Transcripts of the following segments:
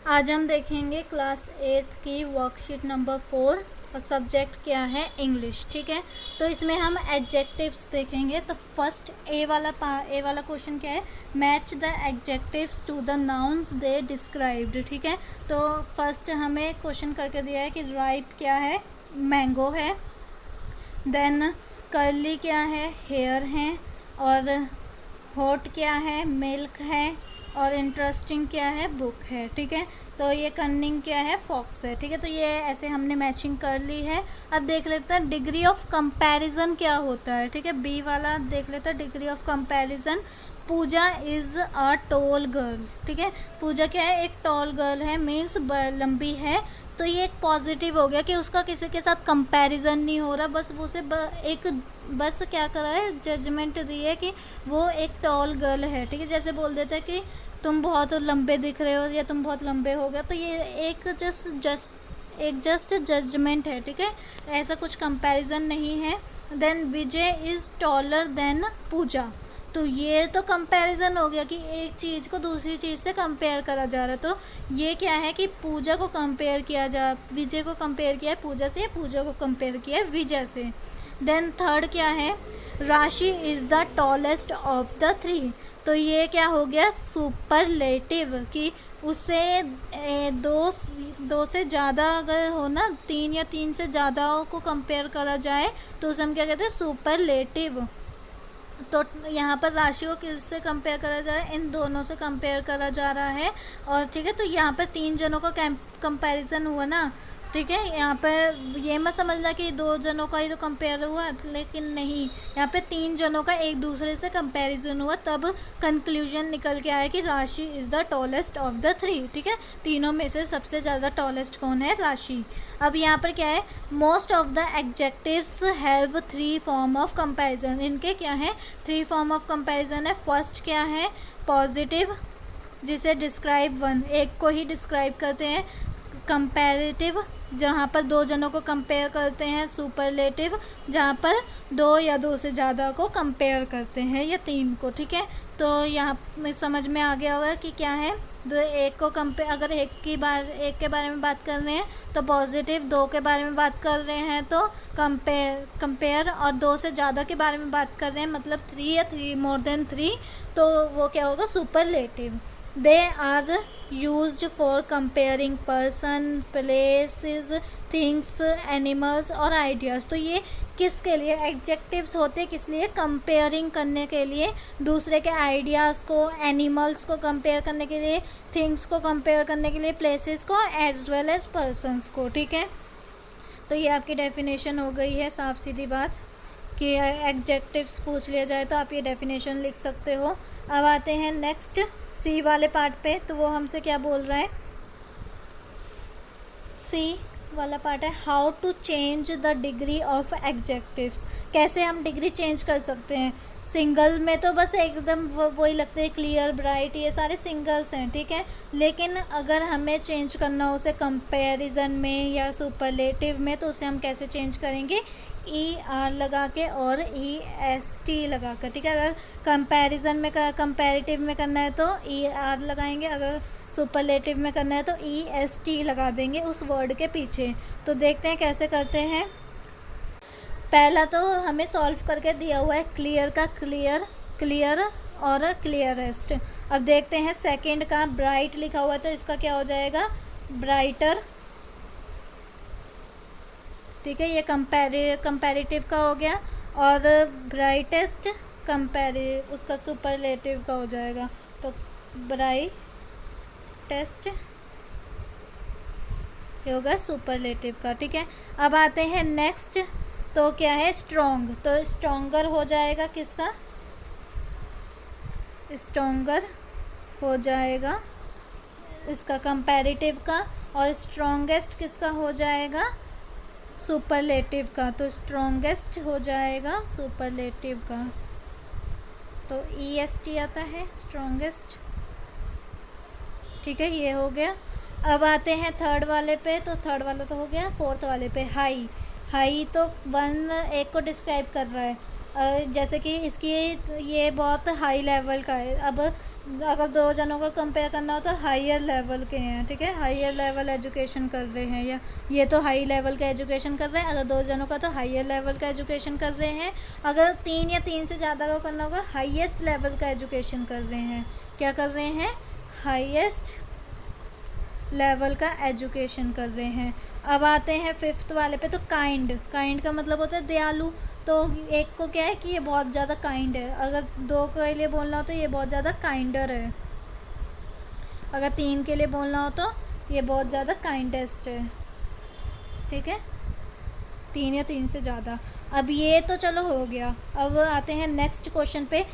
आज हम देखेंगे क्लास 8 की वर्कशीट नंबर 4 और सब्जेक्ट क्या है इंग्लिश। ठीक है, तो इसमें हम एडजेक्टिव्स देखेंगे। तो फर्स्ट ए वाला क्वेश्चन क्या है, match the adjectives to the nouns they described. ठीक है, तो फर्स्ट हमें क्वेश्चन करके दिया है कि राइप क्या है, मैंगो है। देन कर्ली क्या है, हेयर है। और हॉट क्या है, मिल्क है। और इंटरेस्टिंग क्या है, बुक है। ठीक है, तो ये कन्निंग क्या है, फॉक्स है। ठीक है, तो ये ऐसे हमने मैचिंग कर ली है। अब देख लेते हैं डिग्री ऑफ कंपैरिजन क्या होता है। ठीक है, बी वाला देख लेते हैं degree of comparison. Pooja is a tall girl. ठीक है, पूजा क्या है, एक टॉल गर्ल है, मीन्स लंबी है। तो ये एक पॉजिटिव हो गया कि उसका किसी के साथ कंपैरिजन नहीं हो रहा, बस वो उसे बस क्या करा है, जजमेंट दी है कि वो एक टॉल गर्ल है। ठीक है, जैसे बोल देते हैं कि तुम बहुत लंबे दिख रहे हो या तुम बहुत लंबे हो गए, तो ये एक जस्ट जजमेंट है। ठीक है, ऐसा कुछ कंपैरिजन नहीं है। Then Vijay is taller than Puja. तो ये तो कंपैरिजन हो गया कि एक चीज़ को दूसरी चीज़ से कंपेयर करा जा रहा है। तो ये क्या है कि पूजा को कंपेयर किया विजय को कंपेयर किया है पूजा से, पूजा को कंपेयर किया है विजय से। देन थर्ड क्या है, राशि is the tallest of the three. तो ये क्या हो गया, सुपरलेटिव, कि उससे दो से ज़्यादा अगर हो ना, तीन या तीन से ज़्यादा को कंपेयर करा जाए तो उसे हम क्या कहते हैं, सुपरलेटिव। तो यहाँ पर राशि को किससे कंपेयर करा जा रहा है, इन दोनों से कंपेयर करा जा रहा है। और ठीक है, तो यहाँ पर तीन जनों का कंपैरिजन हुआ ना। ठीक है, यहाँ पर ये मत समझना कि दो जनों का ही तो कंपेयर हुआ, लेकिन नहीं, यहाँ पे तीन जनों का एक दूसरे से कंपैरिजन हुआ, तब कंक्लूजन निकल के आया कि राशि is the tallest of the three. ठीक है, तीनों में से सबसे ज़्यादा टॉलेस्ट कौन है, राशि। अब यहाँ पर क्या है, most of the adjectives have three form of comparison. इनके क्या है, थ्री फॉर्म ऑफ कंपैरिजन है। फर्स्ट क्या है, पॉजिटिव, जिसे डिस्क्राइब वन, एक को ही डिस्क्राइब करते हैं। कंपैरेटिव, जहाँ पर दो जनों को कंपेयर करते हैं। सुपरलेटिव, जहाँ पर दो या दो से ज़्यादा को कंपेयर करते हैं, या तीन को। ठीक है, तो यहाँ में समझ में आ गया होगा कि क्या है, दो एक को कंपेयर, अगर एक के बारे में बात कर रहे हैं तो पॉजिटिव, दो के बारे में बात कर रहे हैं तो कंपेयर, और दो से ज़्यादा के बारे में बात कर रहे हैं मतलब थ्री या थ्री मोर देन थ्री, तो वो क्या होगा, superlative. They are used for comparing person, places, things, animals और ideas। तो ये किसके लिए एडजेक्टिव्स होते हैं, किस लिए, कंपेयरिंग करने के लिए, दूसरे के आइडियाज़ को, एनिमल्स को कंपेयर करने के लिए, थिंग्स को कंपेयर करने के लिए, प्लेसेस को एज वेल एज पर्सनस को। ठीक है, तो ये आपकी डेफिनेशन हो गई है, साफ सीधी बात कि एडजेक्टिव्स पूछ लिया जाए तो आप ये डेफिनेशन लिख सकते हो। अब आते हैं नेक्स्ट सी वाले पार्ट पे। तो वो हमसे क्या बोल रहा है, सी वाला पार्ट है, how to change the degree of adjectives. कैसे हम डिग्री चेंज कर सकते हैं। सिंगल में तो बस एकदम वही लगते हैं, क्लियर, ब्राइट, ये सारे सिंगल्स हैं। ठीक है, लेकिन अगर हमें चेंज करना हो उसे कंपैरिजन में या सुपरलेटिव में, तो उसे हम कैसे चेंज करेंगे, ER लगा के और EST लगा कर। ठीक है, अगर कंपैरिजन में कंपैरेटिव में करना है तो ER लगाएंगे, अगर सुपरलेटिव में करना है तो EST लगा देंगे उस वर्ड के पीछे। तो देखते हैं कैसे करते हैं। पहला तो हमें सॉल्व करके दिया हुआ है क्लियर का, क्लियर और क्लियरेस्ट। अब देखते हैं सेकंड का, ब्राइट लिखा हुआ है तो इसका क्या हो जाएगा, ब्राइटर। ठीक है, ये कंपैरेटिव का हो गया। और ब्राइटेस्ट उसका सुपरलेटिव का हो जाएगा, तो ब्राइटेस्ट ये होगा सुपरलेटिव का। ठीक है, अब आते हैं नेक्स्ट, तो क्या है, स्ट्रॉन्ग। तो स्ट्रॉन्गर हो जाएगा किसका, स्ट्रॉन्गर हो जाएगा इसका कंपैरेटिव का। और स्ट्रॉन्गेस्ट किसका हो जाएगा, सुपरलेटिव का। तो स्ट्रॉन्गेस्ट हो जाएगा सुपरलेटिव का, तो EST आता है, स्ट्रॉन्गेस्ट। ठीक है, ये हो गया। अब आते हैं थर्ड वाले पे। तो थर्ड वाला तो हो गया। फोर्थ वाले पे हाई, हाई तो वन, एक को डिस्क्राइब कर रहा है। जैसे कि इसकी ये बहुत हाई लेवल का है। अब अगर दो जनों का कंपेयर करना हो तो हायर लेवल के हैं, ठीक है, हायर लेवल एजुकेशन कर रहे हैं, या ये तो हाई लेवल का एजुकेशन कर रहे हैं। अगर दो जनों का तो हायर लेवल का एजुकेशन कर रहे हैं। अगर तीन या तीन से ज़्यादा का करना होगा हाईएस्ट लेवल का एजुकेशन कर रहे हैं। क्या कर रहे हैं? हाईएस्ट लेवल का एजुकेशन कर रहे हैं। अब आते हैं फिफ्थ वाले पे, तो काइंड का मतलब होता है दयालु। तो एक को क्या है कि ये बहुत ज़्यादा काइंड है। अगर दो के लिए बोलना हो तो ये बहुत ज़्यादा काइंडर है। अगर तीन के लिए बोलना हो तो ये बहुत ज़्यादा काइंडेस्ट है, ठीक है, तीन या तीन से ज़्यादा। अब ये तो चलो हो गया। अब आते हैं नेक्स्ट क्वेश्चन पे,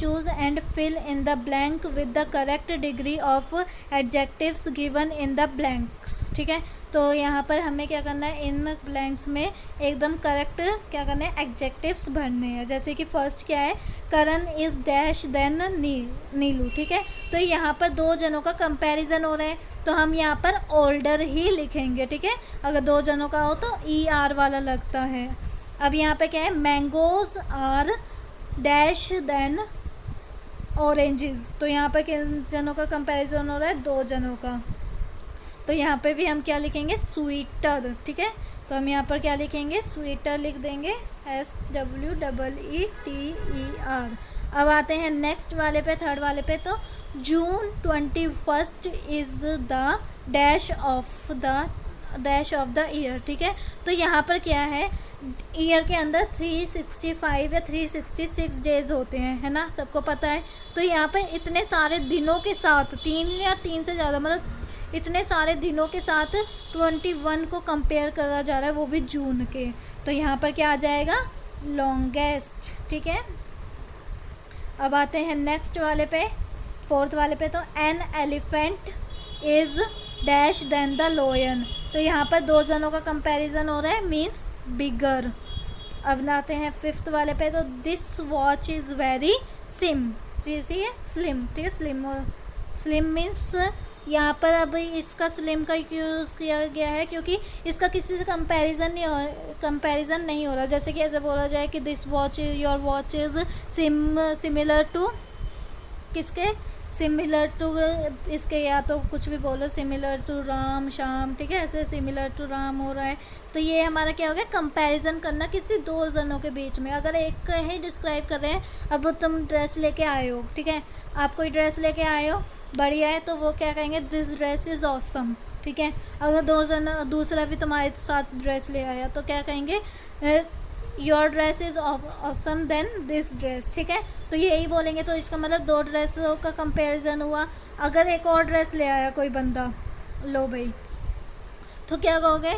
choose and fill in the blank with the correct degree of adjectives given in the blanks, ठीक है। तो यहाँ पर हमें क्या करना है, इन ब्लैंक्स में एकदम करेक्ट क्या करना है, एडजेक्टिव्स भरने हैं। जैसे कि फर्स्ट क्या है, करण इज़ डैश देन नीलू, ठीक है। तो यहाँ पर दो जनों का कंपैरिजन हो रहा है, तो हम यहाँ पर ओल्डर ही लिखेंगे, ठीक है। अगर दो जनों का हो तो ER वाला लगता है। अब यहाँ पे क्या है, mangoes are dash than oranges. तो यहाँ पर किन जनों का कंपैरिजन हो रहा है, दो जनों का। तो यहाँ पे भी हम क्या लिखेंगे, स्वीटर, ठीक है। तो हम यहाँ पर क्या लिखेंगे, स्वीटर लिख देंगे, SWEETER। अब आते हैं नेक्स्ट वाले पे, थर्ड वाले पे, तो जून 21 is the dash of the year, ठीक है। तो यहाँ पर क्या है, ईयर के अंदर 365 या 366 डेज होते हैं, है ना, सबको पता है। तो यहाँ पे इतने सारे दिनों के साथ, तीन या तीन से ज़्यादा, मतलब इतने सारे दिनों के साथ 21 को कंपेयर करा जा रहा है, वो भी जून के। तो यहाँ पर क्या आ जाएगा, लॉन्गेस्ट, ठीक है। अब आते हैं नेक्स्ट वाले पे, फोर्थ वाले पे, तो an elephant is dash than the lion. तो यहाँ पर दो जनों का कंपैरिजन हो रहा है, मीन्स बिगर। अब आते हैं फिफ्थ वाले पे, तो this watch is very slim, slim, ठीक है, स्लिम मीन्स यहाँ पर अब इसका स्लिम का यूज़ किया गया है क्योंकि इसका किसी से कंपैरिजन नहीं हो रहा। जैसे कि ऐसे बोला जाए कि this watch, your watch is similar to किसके, सिमिलर टू इसके, या तो कुछ भी बोलो, सिमिलर टू राम श्याम, ठीक है, ऐसे सिमिलर टू राम हो रहा है। तो ये हमारा क्या हो गया, कंपैरिजन करना किसी दो जनों के बीच में। अगर एक का ही डिस्क्राइब कर रहे हैं, अब तुम ड्रेस लेके आए हो, ठीक है, आप कोई ड्रेस लेके आए हो, बढ़िया है, तो वो क्या कहेंगे, दिस ड्रेस इज़ ऑसम, ठीक है। अगर दो जन दूसरा भी तुम्हारे साथ ड्रेस ले आया तो क्या कहेंगे, your dress is awesome than this dress, ठीक है। तो यही बोलेंगे। तो इसका मतलब दो ड्रेसों का कंपैरिजन हुआ। अगर एक और ड्रेस ले आया कोई बंदा, लो भाई, तो क्या कहोगे,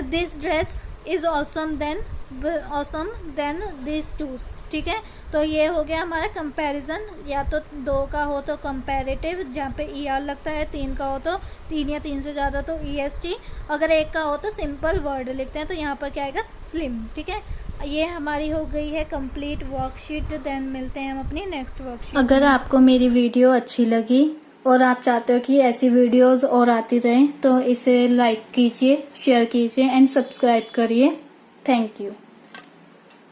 this dress is awesome than this two, ठीक है। तो ये हो गया हमारा कंपैरिजन। या तो दो का हो तो कंपैरेटिव, जहाँ पे ER लगता है, तीन का हो तो तीन या तीन से ज़्यादा तो EST, अगर एक का हो तो सिंपल वर्ड लिखते हैं। तो यहाँ पर क्या आएगा, स्लिम, ठीक है। ये हमारी हो गई है कंप्लीट वर्कशीट। देन मिलते हैं हम अपनी नेक्स्ट वर्कशीट। अगर आपको मेरी वीडियो अच्छी लगी और आप चाहते हो कि ऐसी वीडियोस और आती रहें तो इसे लाइक कीजिए, शेयर कीजिए एंड सब्सक्राइब करिए। Thank you.